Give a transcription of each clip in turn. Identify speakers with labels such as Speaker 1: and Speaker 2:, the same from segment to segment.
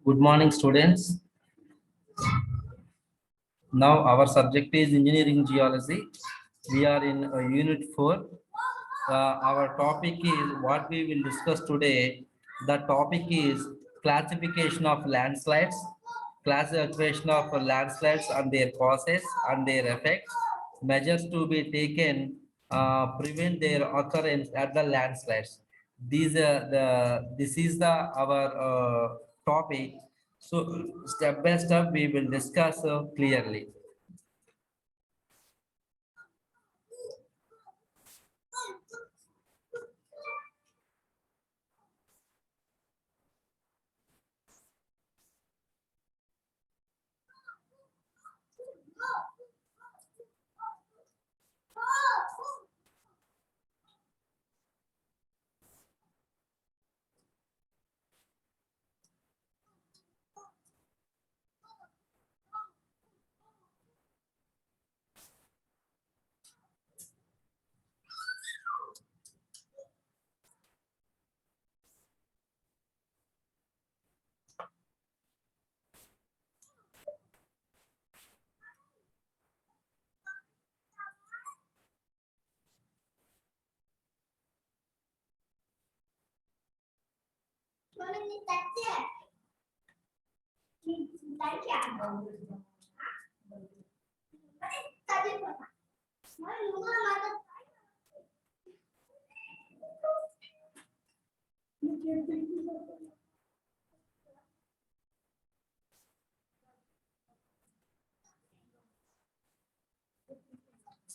Speaker 1: Good morning, students. Now our subject is engineering geology. We are in unit 4. Our topic is what we will discuss today. The topic is classification of landslides, classification of landslides and their causes and their effects, measures to be taken prevent their occurrence at the landslides. This is the our topic. So step by step we will discuss clearly.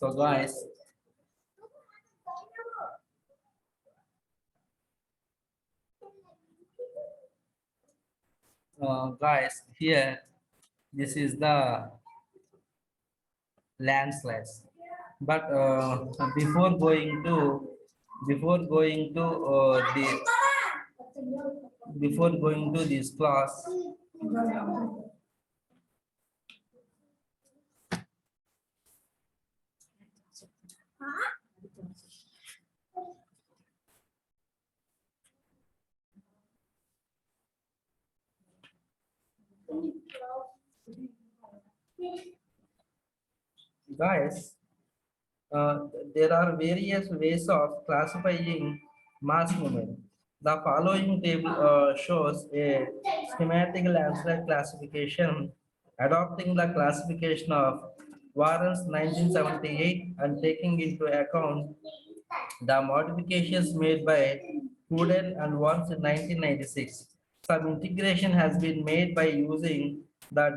Speaker 1: So guys, here this is the landslides. But before going to the before going to this class, guys, there are various ways of classifying mass movement. The following table shows a schematic landslide classification adopting the classification of Warren's 1978 and taking into account the modifications made by Hooden and once in 1996. Some integration has been made by using the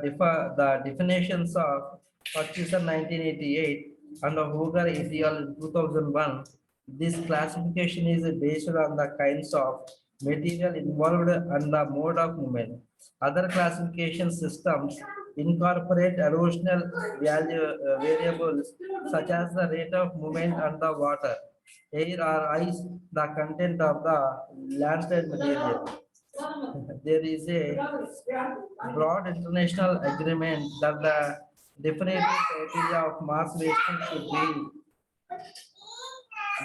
Speaker 1: definitions of Hutchison 1988 and of Hooger et al. In 2001. This classification is based on the kinds of material involved and the mode of movement. Other classification systems incorporate erosional variables such as the rate of movement and the water, air or ice, the content of the landslide material. There is a broad international agreement that the definitive criteria of mass wasting should be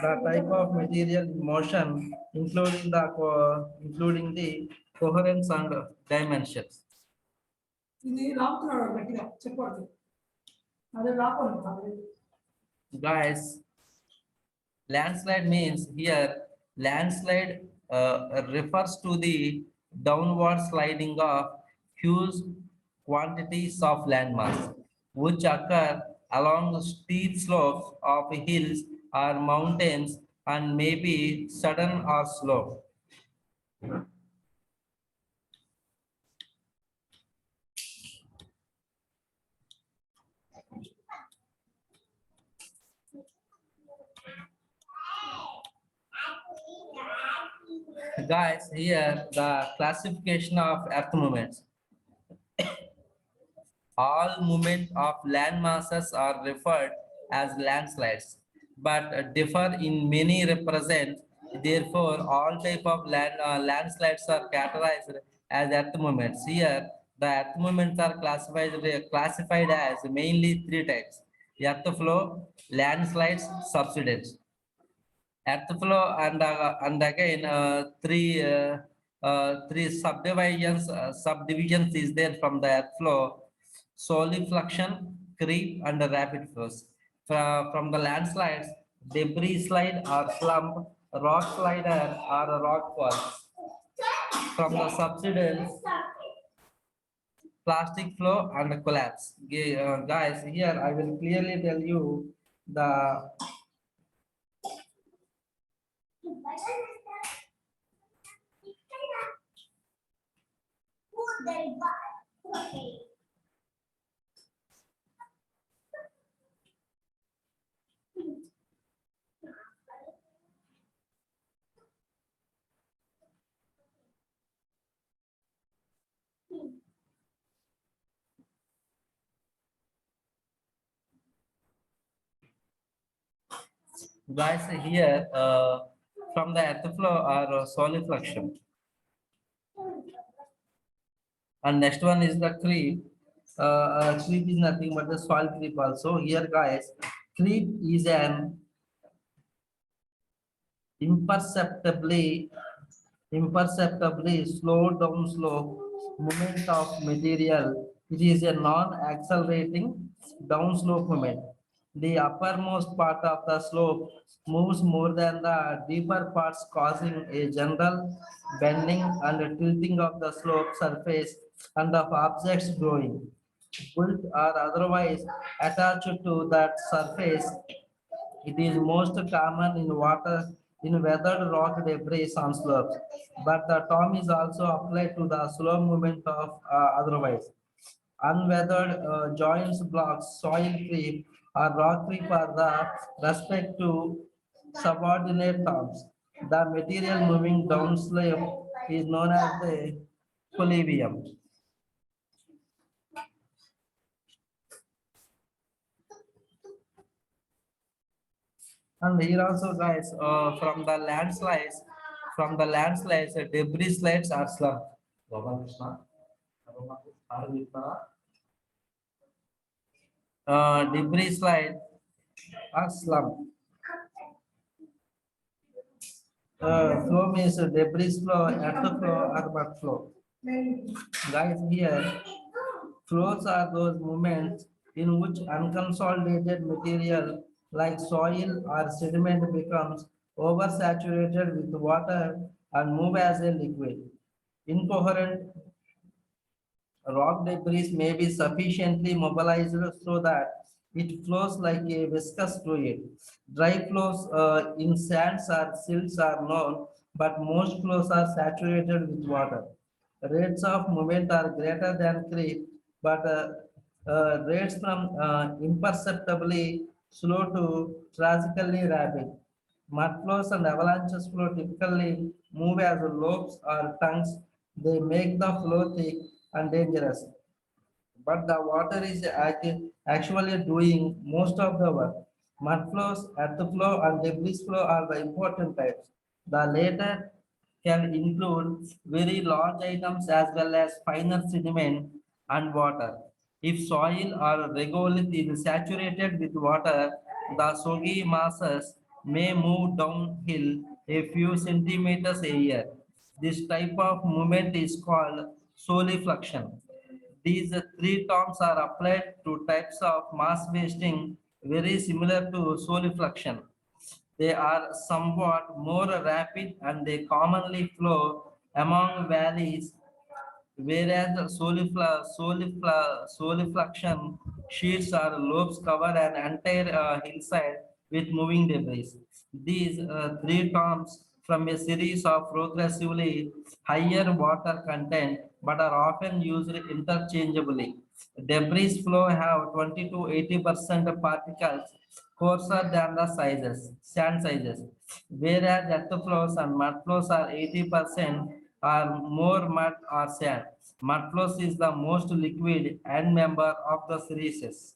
Speaker 1: the type of material in motion, including the coherence and dimensions. Guys, landslide means here landslide refers to the downward sliding of huge quantities of landmass which occur along the steep slopes of hills or mountains and may be sudden or slow. Guys, here the classification of earth movements. All movement of land masses are referred as landslides, but differ in many represent. Therefore, all type of landslides are categorized as earth movements. Here, the earth movements are classified as mainly three types: earth flow, landslides, subsidence. earth flow, and again three subdivisions is there from the earth flow: solifluction, creep, and rapid flows. From the landslides, debris slide or slump, rock slider or rock falls. From the subsidence, plastic flow and collapse. Guys, here I will clearly tell you the guys here from the earth flow or solifluction. And next one is the creep. Creep is nothing but the soil creep also. Here, guys, creep is an imperceptibly slow down slope movement of material. It is a non-accelerating downslope movement. The uppermost part of the slope moves more than the deeper parts, causing a general bending and tilting of the slope surface and of objects growing, built or otherwise attached to that surface. It is most common in water in weathered rock debris on slopes, but the term is also applied to the slow movement of otherwise. Unweathered joints, blocks, soil creep, or rock creep are the respect to subordinate terms. The material moving downslope is known as the collivium. And here also, guys, from the landslides, debris slides are slump. Debris slide are slump. Flow means debris flow, earth flow, or mud flow. Guys, here flows are those movements in which unconsolidated material like soil or sediment becomes oversaturated with water and move as a liquid. Incoherent rock debris may be sufficiently mobilized so that it flows like a viscous fluid. Dry flows in sands or silts are known, but most flows are saturated with water. Rates of movement are greater than creep, but rates from imperceptibly slow to tragically rapid. Mud flows and avalanches flow typically move as lobes or tongues. They make the flow thick and dangerous. But the water is actually doing most of the work. Mud flows, earth flow, and debris flow are the important types. The latter can include very large items as well as finer sediment and water. If soil or regolith is saturated with water, the soggy masses may move downhill a few centimeters a year. This type of movement is called solifluction. These three terms are applied to types of mass wasting very similar to solifluction. They are somewhat more rapid and they commonly flow among valleys, whereas solifluction sheets or lobes cover an entire hillside with moving debris. These three terms from a series of progressively higher water content but are often used interchangeably. Debris flow have 20 to 80% particles coarser than the sand sizes, whereas earth flows and mud flows are 80% or more mud or sand. Mud flows is the most liquid and member of the series.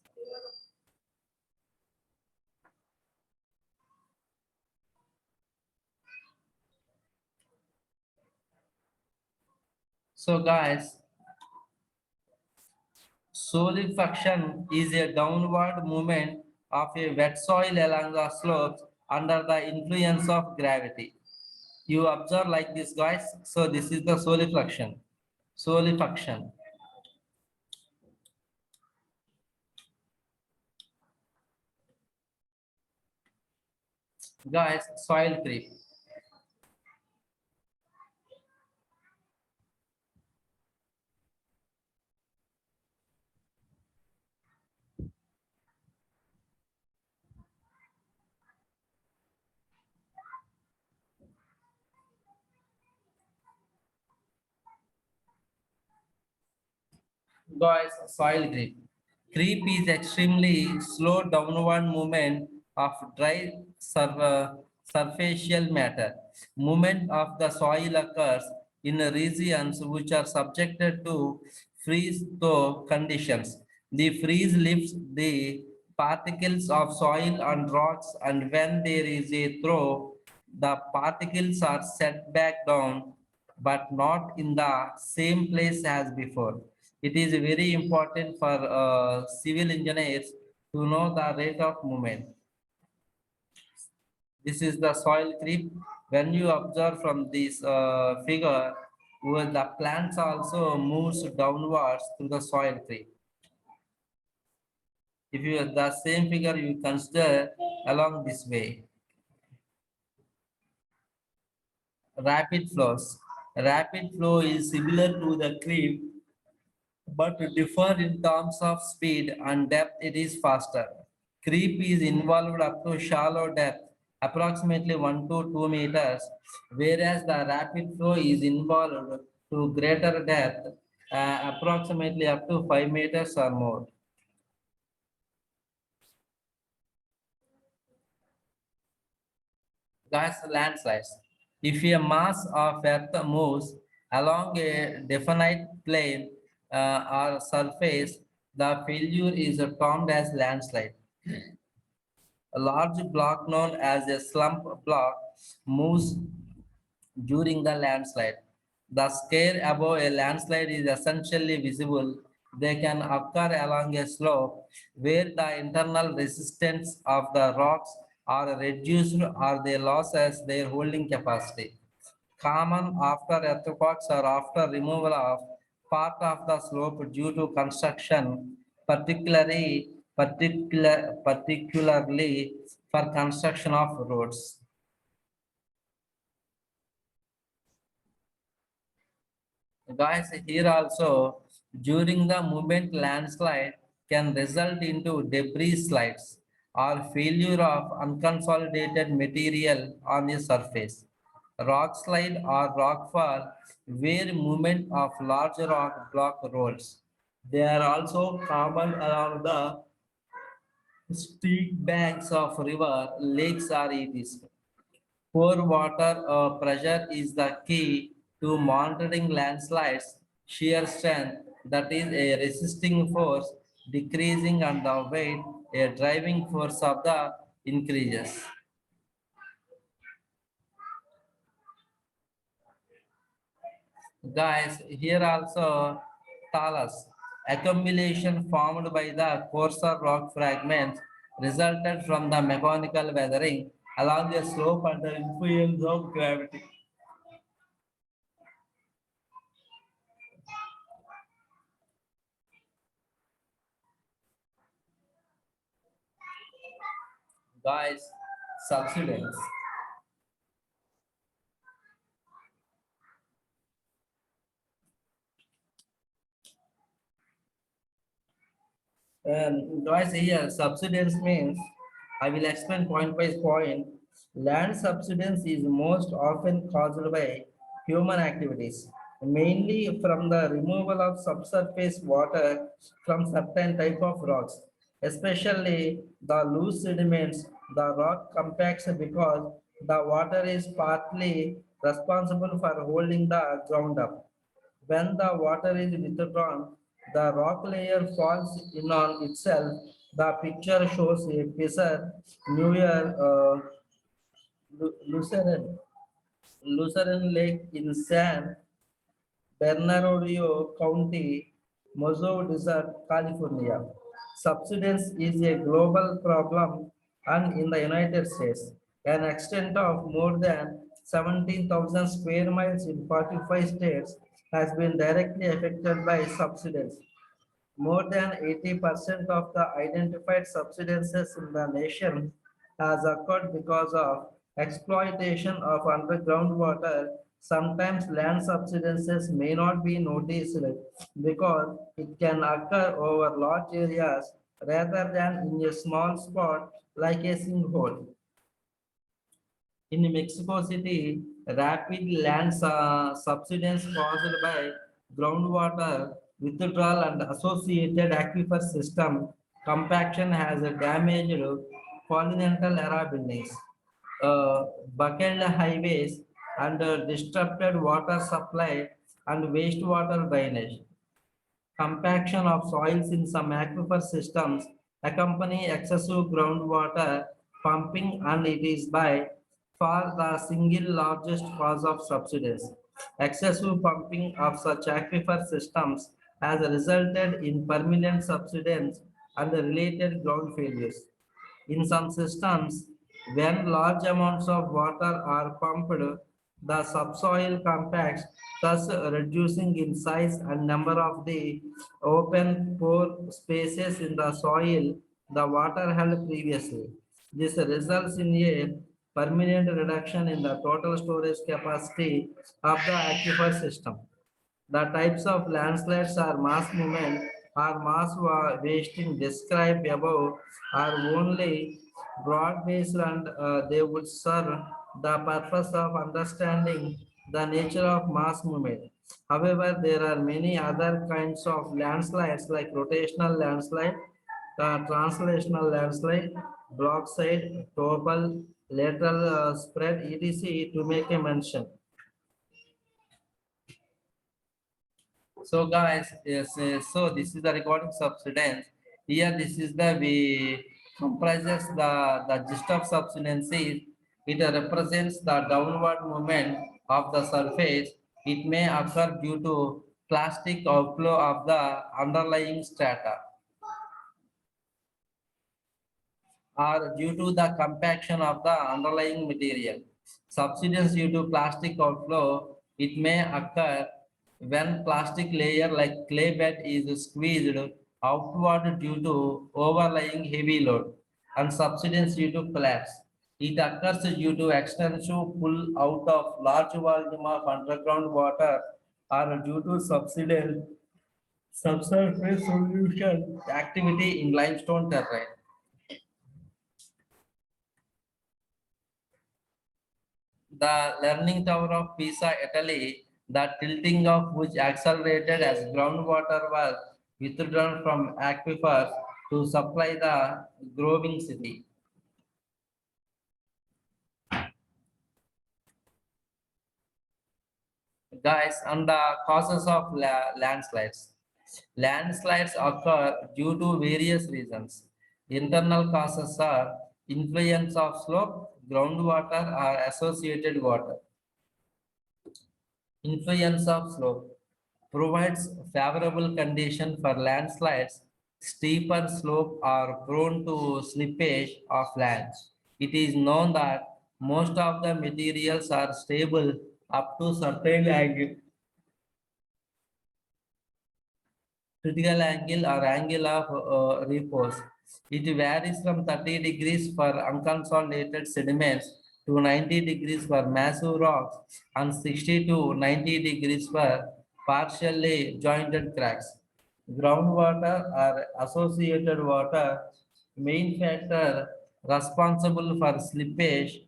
Speaker 1: So guys, solidification is a downward movement of a wet soil along the slopes under the influence of gravity. You observe like this, guys. So this is the solidification. Solidification. Guys, soil creep. Guys, soil creep. Creep is extremely slow downward movement of dry surfacial matter. Movement of the soil occurs in regions which are subjected to freeze-thaw conditions. The freeze lifts the particles of soil and rocks, and when there is a thaw, the particles are set back down, but not in the same place as before. It is very important for civil engineers to know the rate of movement. This is the soil creep. When you observe from this figure, where the plants also moves downwards to the soil creep. If you have the same figure, you consider along this way. Rapid flows. Rapid flow is similar to the creep, but differ in terms of speed and depth. It is faster. Creep is involved up to shallow depth, approximately 1 to 2 meters, whereas the rapid flow is involved to greater depth, approximately up to 5 meters or more. Gas landslides. If a mass of earth moves along a definite plane or surface, the failure is termed as landslide. A large block known as a slump block moves during the landslide. The scale above a landslide is essentially visible. They can occur along a slope where the internal resistance of the rocks are reduced or they loses their holding capacity. Common after earthquakes or after removal of part of the slope due to construction, particularly for construction of roads. Guys, here also, during the movement, landslide can result into debris slides or failure of unconsolidated material on the surface. Rock slide or rock fall, where movement of large rock block rolls. They are also common along the steep banks of river, lakes, or etc. Poor water pressure is the key to monitoring landslides. Shear strength, that is a resisting force, decreasing and the weight, a driving force of the increases. Guys, here also talus, accumulation formed by the coarser rock fragments resulted from the mechanical weathering along the slope under influence of gravity. Guys, subsidence. Guys, here subsidence means, I will explain point by point. Land subsidence is most often caused by human activities, mainly from the removal of subsurface water from certain type of rocks, especially the loose sediments. The rock compacts because the water is partly responsible for holding the ground up. When the water is withdrawn, the rock layer falls in on itself. The picture shows a fissure near Lucerne, Lucerne Lake in San Bernardino County, Mozo Desert, California. Subsidence is a global problem and in the United States. an extent of more than 17,000 square miles in 45 states has been directly affected by subsidence. More than 80% of the identified subsidences in the nation has occurred because of exploitation of underground water. Sometimes land subsidences may not be noticed because it can occur over large areas rather than in a small spot like a sinkhole. In Mexico City, rapid land subsidence caused by groundwater withdrawal and associated aquifer system compaction has damaged continental era buildings, buckled highways, and disrupted water supply and wastewater drainage. Compaction of soils in some aquifer systems accompany excessive groundwater pumping, and it is by far the single largest cause of subsidence. Excessive pumping of such aquifer systems has resulted in permanent subsidence and related ground failures. In some systems, when large amounts of water are pumped, the subsoil compacts, thus reducing in size and number of the open pore spaces in the soil the water held previously. This results in a permanent reduction in the total storage capacity of the aquifer system. The types of landslides or mass movement or mass wasting described above are only broad-based, and they would serve the purpose of understanding the nature of mass movement. However, there are many other kinds of landslides like rotational landslide, translational landslide, block-side, topal, lateral spread, etc. to make a mention. So guys, yes, so this is the recording subsidence. Here, this is the we comprises the gist of subsidence is it represents the downward movement of the surface. It may occur due to plastic outflow of the underlying strata, or due to the compaction of the underlying material. Subsidence due to plastic outflow, it may occur when plastic layer like clay bed is squeezed outward due to overlying heavy load, and subsidence due to collapse. It occurs due to extensive pull out of large volume of underground water, or due to subsidence subsurface solution activity in limestone terrain. The Leaning Tower of Pisa, Italy, the tilting of which accelerated as groundwater was withdrawn from aquifers to supply the growing city. Guys, and the causes of landslides. Landslides occur due to various reasons. Internal causes are influence of slope, groundwater, or associated water. Influence of slope provides favorable condition for landslides. Steeper slopes are prone to slippage of lands. It is known that most of the materials are stable up to certain angle, critical angle or angle of repose. It varies from 30 degrees for unconsolidated sediments to 90 degrees for massive rocks and 60 to 90 degrees for partially jointed cracks. Groundwater or associated water, main factor responsible for slippage.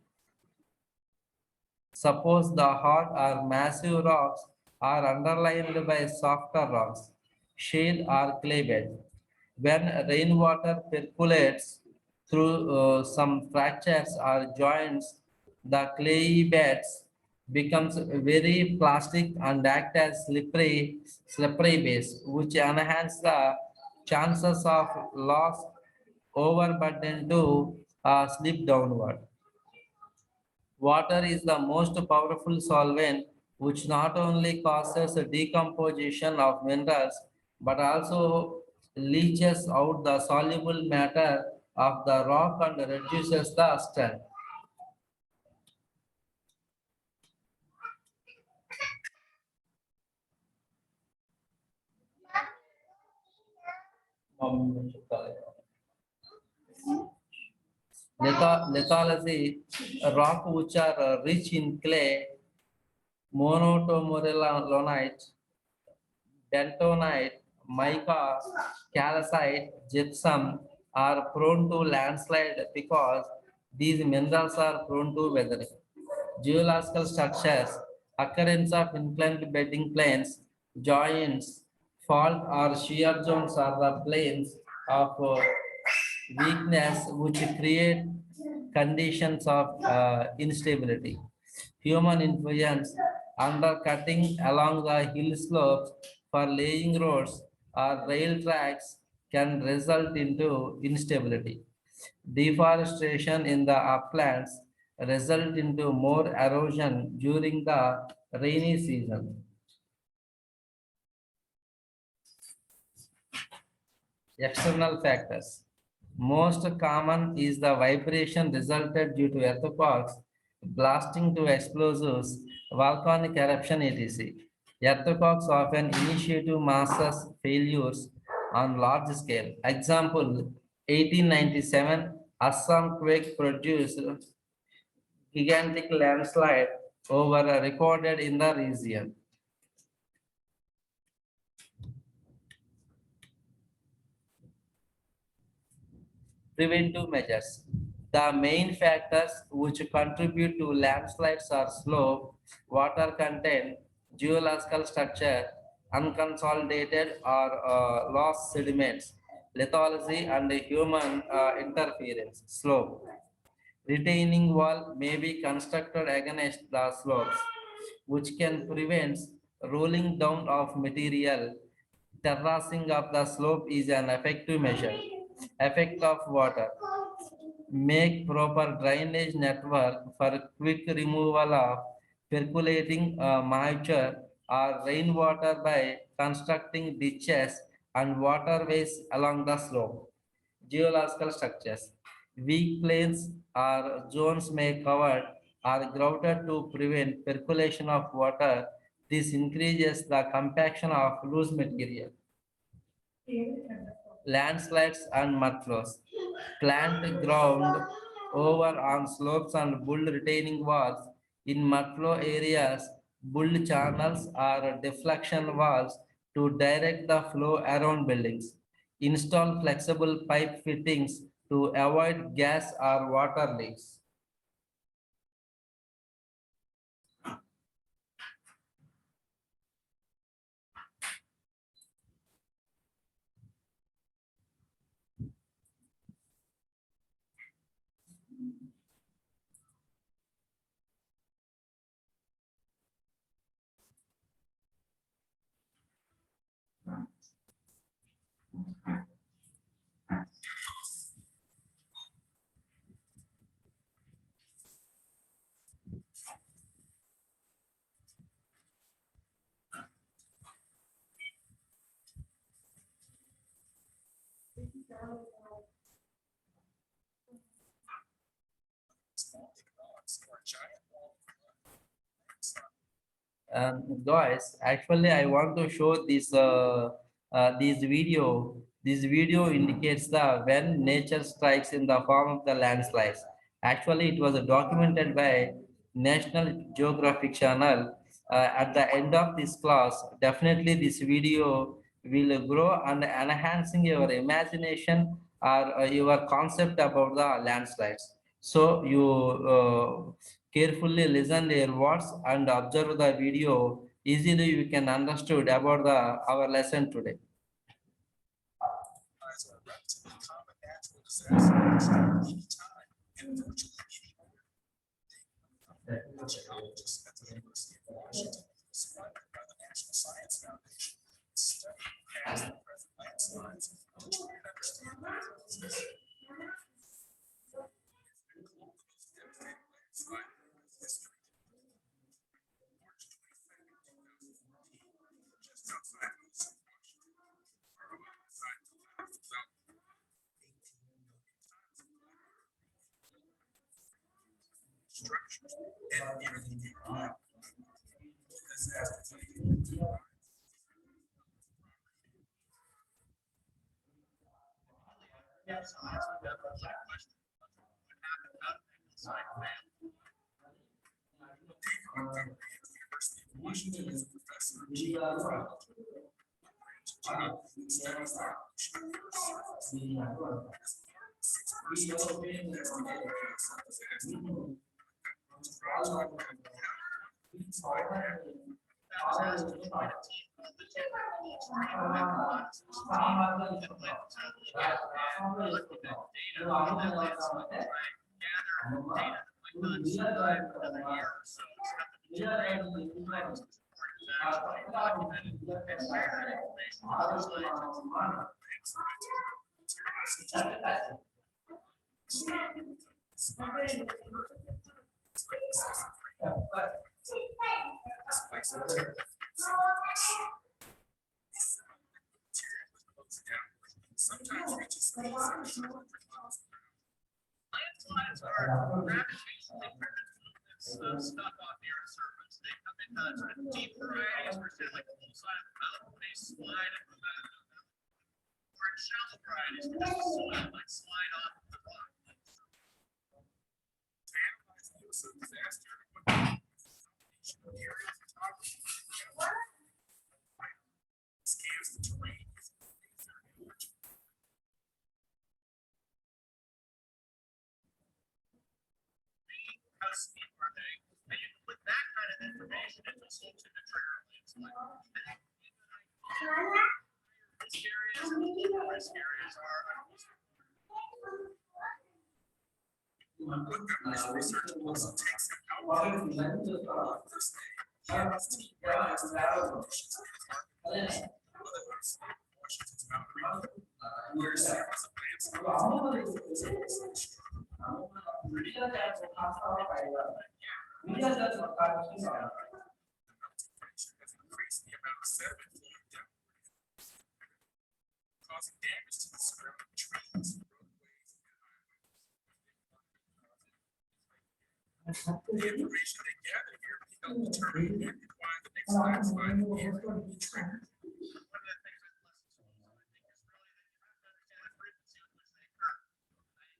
Speaker 1: Suppose the hard or massive rocks are underlined by softer rocks, shale or clay bed. When rainwater percolates through some fractures or joints, the clayey beds becomes very plastic and act as slippery base, which enhance the chances of loss overburden to slip downward. Water is the most powerful solvent which not only causes the decomposition of minerals but also leaches out the soluble matter of the rock and reduces the strength. Lithology, rock which are rich in clay, monotomorillonite, bentonite, mica, calcite, gypsum are prone to landslide because these minerals are prone to weathering. Geological structures, occurrence of inclined bedding planes, joints, fault or shear zones are the planes of weakness which create conditions of instability. Human influence, undercutting along the hill slopes for laying roads or rail tracks can result into instability. Deforestation in the uplands result into more erosion during the rainy season. External factors. Most common is the vibration resulted due to earthquakes, blasting to explosives, volcanic eruption, etc. Earthquakes often initiate masses failures on large scale. Example, 1897 Assam quake produced gigantic landslide over recorded in the region. Preventive measures. The main factors which contribute to landslides are slope, water content, geological structure, unconsolidated or lost sediments, lithology and human interference. Slope. Retaining wall may be constructed against the slopes, which can prevent rolling down of material. Terracing of the slope is an effective measure. Effect of water. Make proper drainage network for quick removal of percolating moisture or rainwater by constructing ditches and waterways along the slope. Geological structures. Weak plains or zones may covered or grouted to prevent percolation of water. This increases the compaction of loose material. Landslides and mudflows. Plant ground over on slopes and build retaining walls. In mudflow areas, build channels or deflection walls to direct the flow around buildings. Install flexible pipe fittings to avoid gas or water leaks. Guys, actually, I want to show this video. This video indicates the when nature strikes in the form of the landslides. Actually, it was documented by National Geographic Channel. At the end of this class, definitely this video will grow and enhancing your imagination or your concept about the landslides. So you carefully listen their words and observe the video. Easily you can understood about our lesson today.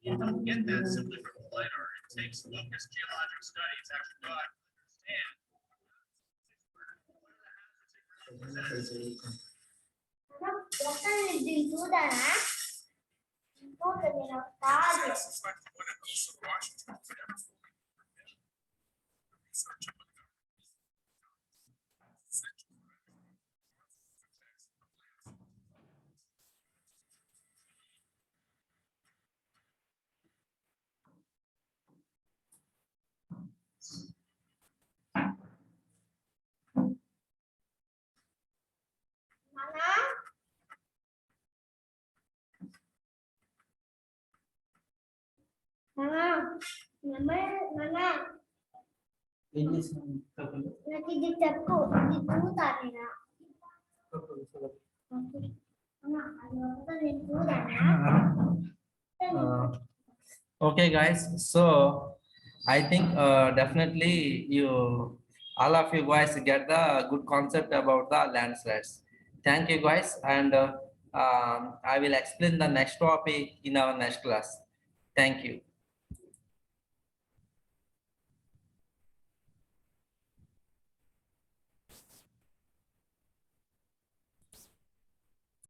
Speaker 2: You don't get that simply from LiDAR. It takes focused geologic studies actually to understand.
Speaker 3: ఇది చెప్పు ఇది చూతానేనా
Speaker 1: Okay, guys. So I think definitely you all of you guys get the good concept about the landslides. Thank you, guys, and I will explain the next topic in our next class. Thank you.